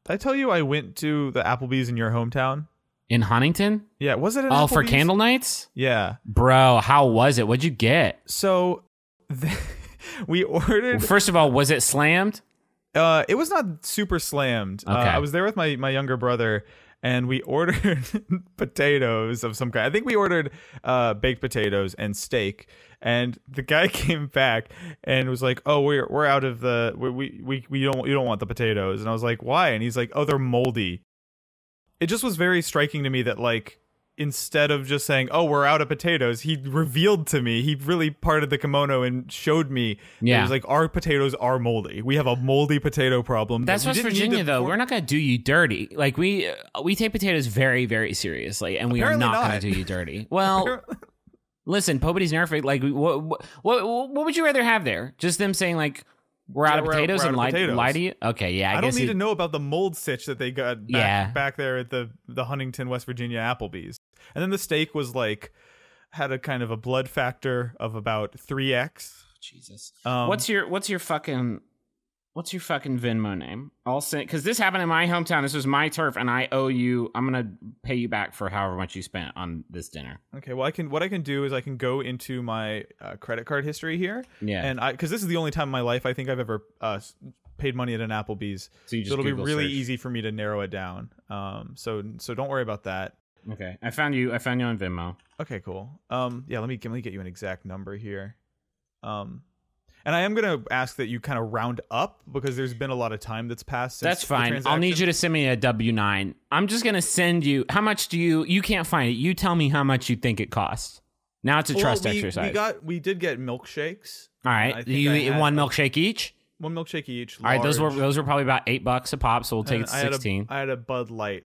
I tell you I went to the Applebee's in your hometown? In Huntington? Yeah, was it an Applebee's? Applebee's? For candle nights? Yeah. Bro, how was it? What'd you get? So, we ordered... Well, first of all, was it slammed? It was not super slammed. Okay. I was there with my younger brother, and we ordered potatoes of some kind. I think we ordered baked potatoes and steak. And the guy came back and was like, "Oh, we're out of the you don't want the potatoes." And I was like, "Why?" And he's like, "Oh, they're moldy." It just was very striking to me that, like, instead of just saying, "Oh, we're out of potatoes," he revealed to me, he really parted the kimono and showed me. Yeah, he was like, "Our potatoes are moldy. We have a moldy potato problem." That's West Virginia, though. We're not gonna do you dirty. Like we take potatoes very, very seriously, and we Apparently are not gonna do you dirty. Well. Listen, Pobody's nerfing. Like, what would you rather have there? Just them saying, like, we're out of potatoes and lie to you? Okay, yeah. I don't need to know about the mold sitch that they got back there at the Huntington, West Virginia Applebee's. And then the steak was like, had a kind of a blood factor of about 3x. Jesus. What's your fucking Venmo name? I'll say, because this happened in my hometown. This was my turf, and I owe you. I'm gonna pay you back for however much you spent on this dinner. Okay. Well, what I can do is I can go into my credit card history here. Yeah. And because this is the only time in my life I think I've ever paid money at an Applebee's. So it'll be really easy for me to narrow it down. So don't worry about that. Okay. I found you on Venmo. Okay. Cool. Yeah. Let me get you an exact number here. And I am going to ask that you kind of round up because there's been a lot of time that's passed since. That's fine. I'll need you to send me a W-9. I'm just going to send you. How much do you can't find it. You tell me how much you think it costs. Now it's a trust exercise. We did get milkshakes. All right. You eat one milkshake each? One milkshake each. All right. Those were probably about $8 a pop. So we'll take it to 16. I had a Bud Light.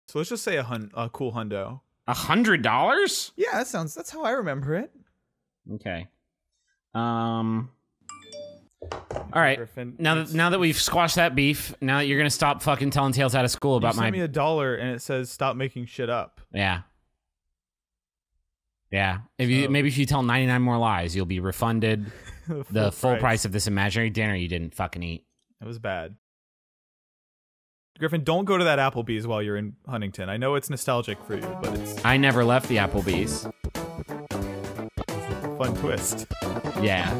So let's just say a cool hundo. $100? Yeah, that's how I remember it. Okay. All right. Griffin, now that we've squashed that beef, now that you're gonna stop fucking telling tales out of school about you sent me $1 and it says stop making shit up. Yeah. Yeah. Maybe if you tell 99 more lies, you'll be refunded the full price of this imaginary dinner you didn't fucking eat. It was bad. Griffin, don't go to that Applebee's while you're in Huntington. I know it's nostalgic for you, but it's... I never left the Applebee's. Fun twist. Yeah.